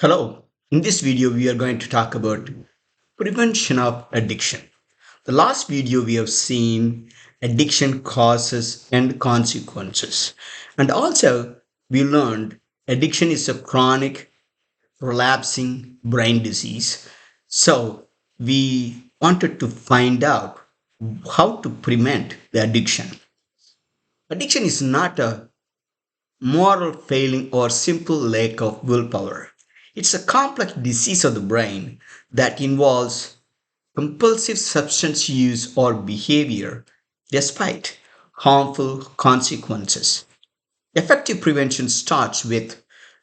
Hello. In this video, we are going to talk about prevention of addiction. The last video we have seen addiction causes and consequences. And also, we learned addiction is a chronic, relapsing brain disease. So, we wanted to find out how to prevent the addiction. Addiction is not a moral failing or simple lack of willpower. It's a complex disease of the brain that involves compulsive substance use or behavior despite harmful consequences. Effective prevention starts with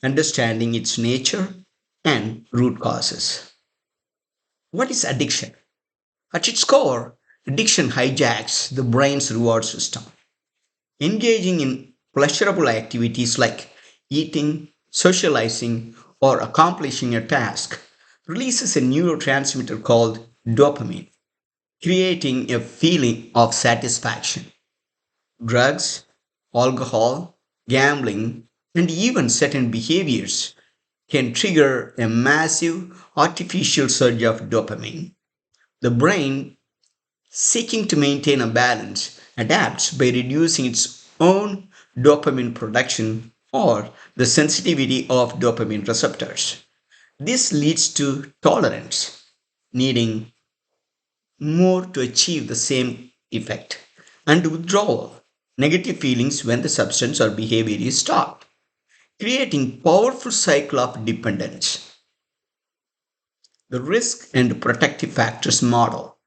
understanding its nature and root causes. What is addiction? At its core, addiction hijacks the brain's reward system. Engaging in pleasurable activities like eating, socializing, or accomplishing a task releases a neurotransmitter called dopamine, creating a feeling of satisfaction. Drugs, alcohol, gambling, and even certain behaviors can trigger a massive artificial surge of dopamine. The brain, seeking to maintain a balance, adapts by reducing its own dopamine production or the sensitivity of dopamine receptors. This leads to tolerance, needing more to achieve the same effect, and withdrawal, negative feelings when the substance or behavior is stopped, creating powerful cycle of dependence. The risk and protective factors model.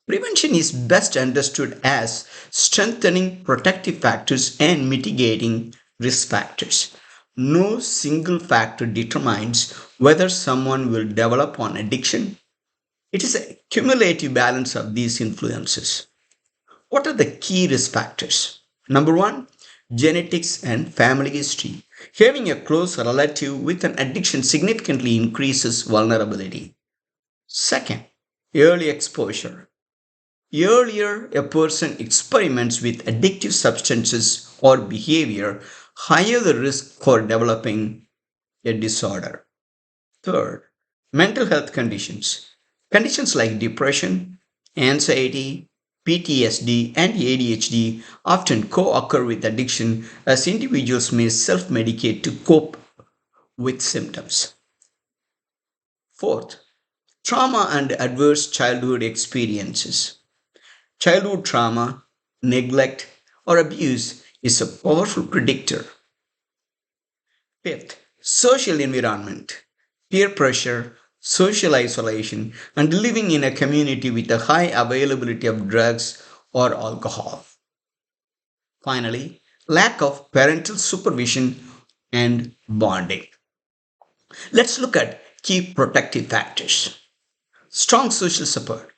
Prevention is best understood as strengthening protective factors and mitigating risk factors. No single factor determines whether someone will develop an addiction. It is a cumulative balance of these influences. What are the key risk factors? Number one, genetics and family history. Having a close relative with an addiction significantly increases vulnerability. Second, early exposure. Earlier a person experiments with addictive substances or behavior, higher the risk for developing a disorder. Third, mental health conditions. Conditions like depression, anxiety, PTSD, and ADHD often co occur with addiction as individuals may self medicate to cope with symptoms. Fourth, trauma and adverse childhood experiences. Childhood trauma, neglect, or abuse is a powerful predictor. Fifth, social environment, peer pressure, social isolation, and living in a community with a high availability of drugs or alcohol. Finally, lack of parental supervision and bonding. Let's look at key protective factors. Strong social support,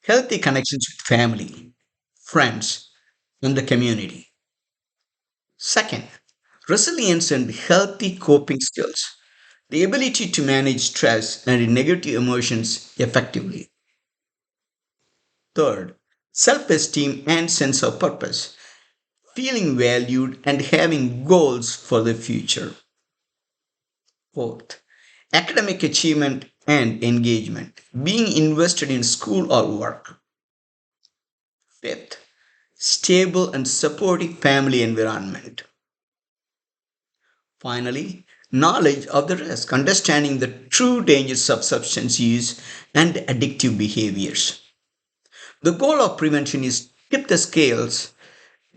healthy connections with family, friends, and the community. Second, resilience and healthy coping skills, the ability to manage stress and negative emotions effectively. Third, self esteem and sense of purpose, feeling valued and having goals for the future. Fourth, academic achievement and engagement, being invested in school or work. Fifth, stable and supportive family environment. Finally, knowledge of the risk, understanding the true dangers of substance use and addictive behaviors. The goal of prevention is to tip the scales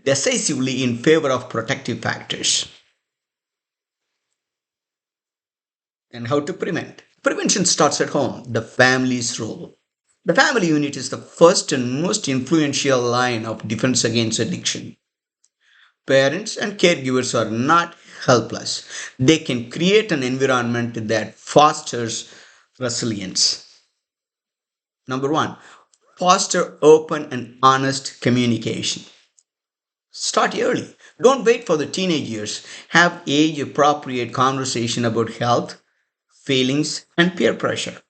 decisively in favor of protective factors. And how to prevent? Prevention starts at home, the family's role. The family unit is the first and most influential line of defense against addiction. Parents and caregivers are not helpless. They can create an environment that fosters resilience. Number one, foster open and honest communication. Start early. Don't wait for the teenage years. Have age appropriate conversation about health, feelings, and peer pressure.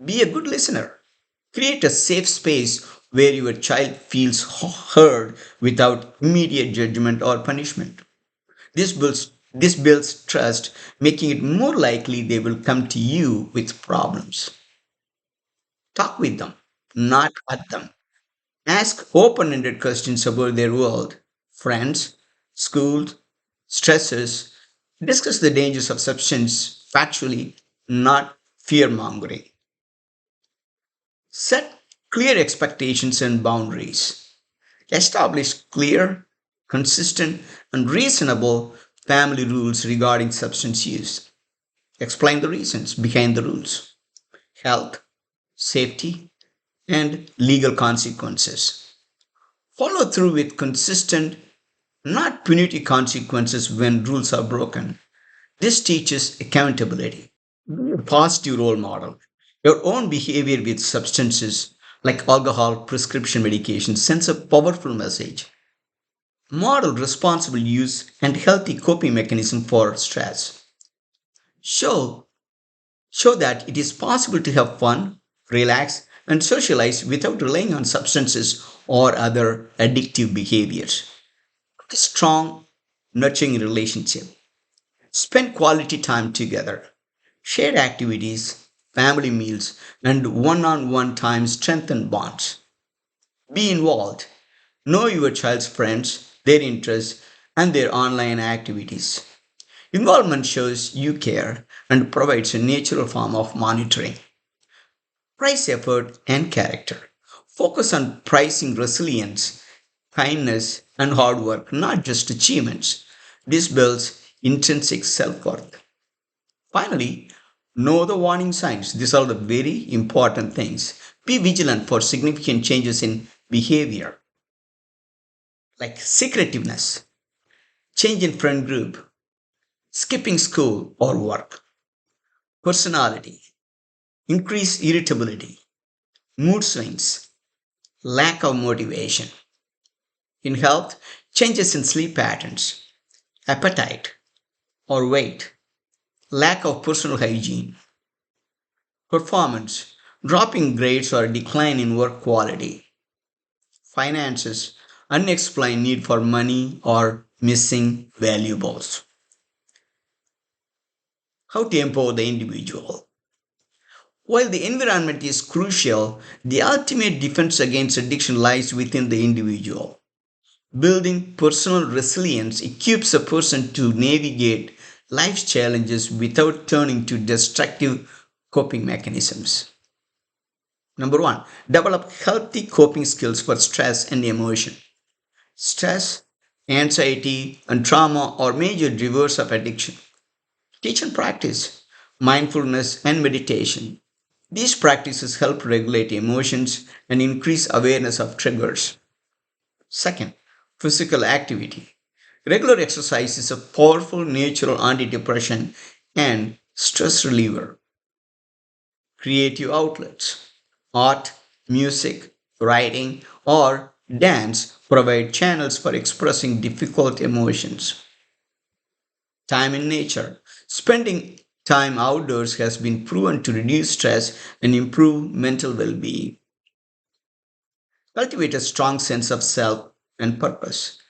Be a good listener. Create a safe space where your child feels heard without immediate judgment or punishment. This builds This builds trust, making it more likely they will come to you with problems. Talk with them, not at them. Ask open ended questions about their world, friends, schools, stresses. Discuss the dangers of substance factually, not fear mongering. Set clear expectations and boundaries. Establish clear, consistent, and reasonable family rules regarding substance use. Explain the reasons behind the rules, health, safety, and legal consequences. Follow through with consistent, not punitive consequences when rules are broken. This teaches accountability. Be a positive role model. Your own behavior with substances like alcohol, prescription medication sends a powerful message. Model responsible use and healthy coping mechanism for stress. Show Show that it is possible to have fun, relax, and socialize without relying on substances or other addictive behaviors. A strong, nurturing relationship. Spend quality time together. Shared activities, family meals, and one on one time strengthen bonds. Be involved. Know your child's friends, their interests, and their online activities. Involvement shows you care and provides a natural form of monitoring. Price effort and character. Focus on pricing resilience, kindness, and hard work, not just achievements. This builds intrinsic self worth. Finally, know the warning signs. These are the very important things. Be vigilant for significant changes in behavior, like secretiveness, change in friend group, skipping school or work, personality, increased irritability, mood swings, lack of motivation. In health, changes in sleep patterns, appetite or weight, lack of personal hygiene, performance, dropping grades or decline in work quality, finances, unexplained need for money or missing valuables. How to empower the individual. While the environment is crucial, the ultimate defense against addiction lies within the individual. Building personal resilience equips a person to navigate life's challenges without turning to destructive coping mechanisms. Number one, develop healthy coping skills for stress and emotion. Stress, anxiety, and trauma are major drivers of addiction. Teach and practice mindfulness and meditation. These practices help regulate emotions and increase awareness of triggers. Second, physical activity. Regular exercise is a powerful natural antidepressant and stress reliever. Creative outlets. Art, music, writing, or dance provide channels for expressing difficult emotions. Time in nature. Spending time outdoors has been proven to reduce stress and improve mental well being. Cultivate a strong sense of self and purpose.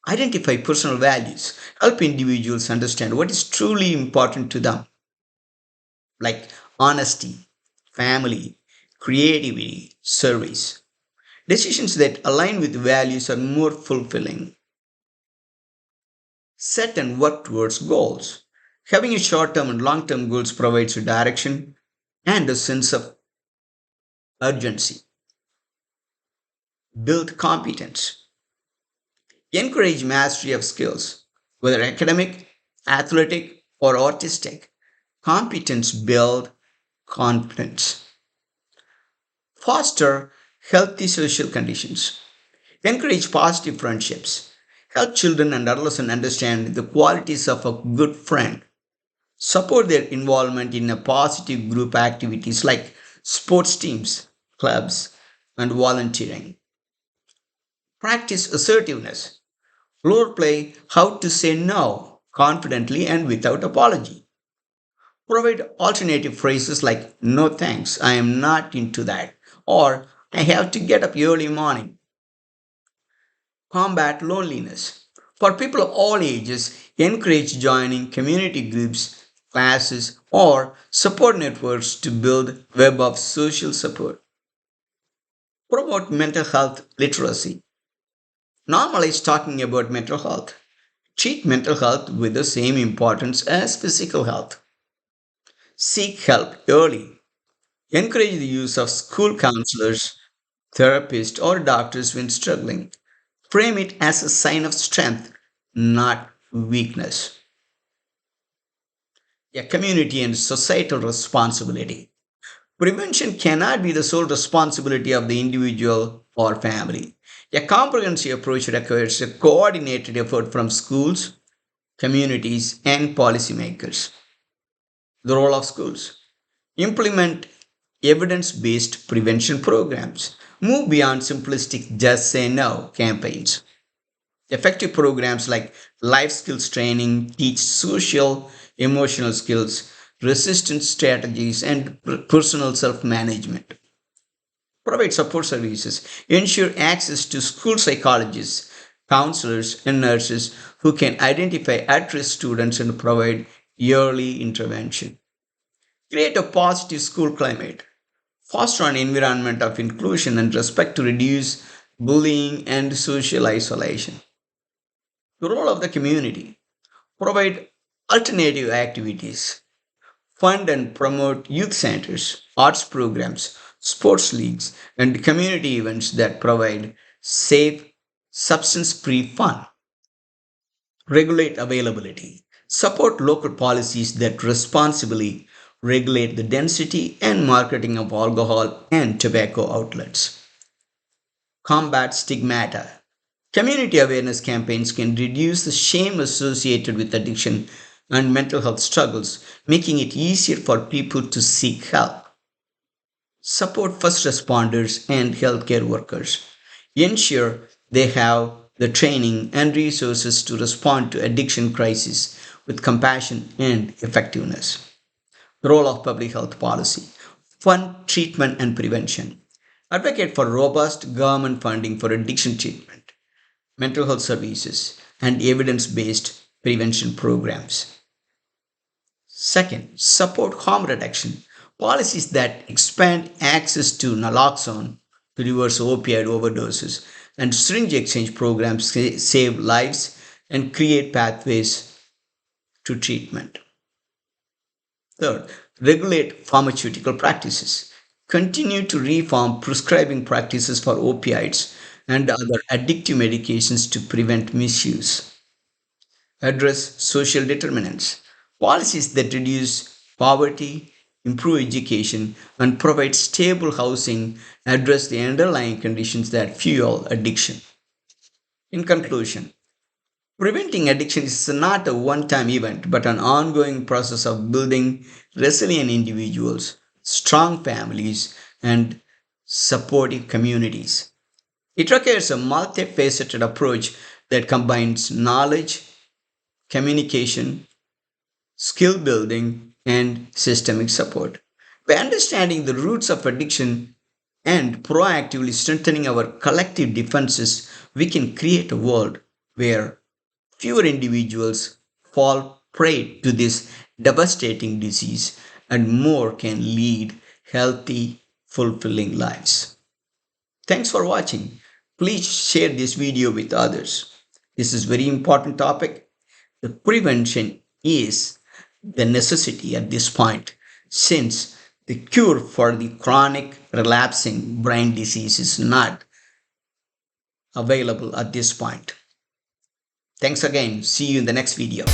Identify personal values. Help individuals understand what is truly important to them, like honesty, family, creativity, service. Decisions that align with values are more fulfilling. Set and work towards goals. Having a short term and long term goals provides a direction and a sense of urgency. Build competence. Encourage mastery of skills, whether academic, athletic, or artistic. Competence build confidence. Foster healthy social conditions. Encourage positive friendships. Help children and adolescents understand the qualities of a good friend. Support their involvement in a positive group activities like sports teams, clubs, and volunteering. Practice assertiveness. Role play how to say no confidently and without apology. Provide alternative phrases like no thanks, I am not into that, or I have to get up early morning. Combat loneliness. For people of all ages, encourage joining community groups, classes, or support networks to build web of social support. Promote mental health literacy. Normalize talking about mental health. Treat mental health with the same importance as physical health. Seek help early. Encourage the use of school counselors, therapists, or doctors when struggling. Frame it as a sign of strength, not weakness. A community and societal responsibility. Prevention cannot be the sole responsibility of the individual or family. A comprehensive approach requires a coordinated effort from schools, communities, and policymakers. The role of schools: implement evidence based prevention programs, move beyond simplistic just say no campaigns. Effective programs like life skills training teach social, emotional skills, resistance strategies, and personal self management. Provide support services, ensure access to school psychologists, counselors, and nurses who can identify at risk students and provide early intervention. Create a positive school climate, foster an environment of inclusion and respect to reduce bullying and social isolation. The role of the community: provide alternative activities, fund and promote youth centers, arts programs, sports leagues, and community events that provide safe, substance free fun. Regulate availability. Support local policies that responsibly regulate the density and marketing of alcohol and tobacco outlets. Combat stigmata. Community awareness campaigns can reduce the shame associated with addiction and mental health struggles, making it easier for people to seek help. Support first responders and healthcare workers. Ensure they have the training and resources to respond to addiction crises with compassion and effectiveness. Role of public health policy: fund treatment and prevention. Advocate for robust government funding for addiction treatment, mental health services, and evidence based prevention programs. Second, support harm reduction. Policies that expand access to naloxone to reverse opioid overdoses and syringe exchange programs save lives and create pathways to treatment. Third, regulate pharmaceutical practices. Continue to reform prescribing practices for opioids and other addictive medications to prevent misuse. Address social determinants. Policies that reduce poverty, improve education, and provide stable housing address the underlying conditions that fuel addiction. In conclusion, preventing addiction is not a one time event but an ongoing process of building resilient individuals, strong families, and supportive communities. It requires a multifaceted approach that combines knowledge, communication, skill building, and systemic support. By understanding the roots of addiction and proactively strengthening our collective defenses, we can create a world where fewer individuals fall prey to this devastating disease and more can lead healthy, fulfilling lives. Thanks for watching. Please share this video with others. This is very important topic. The prevention is the necessity at this point, since the cure for the chronic relapsing brain disease is not available at this point. Thanks again. See you in the next video.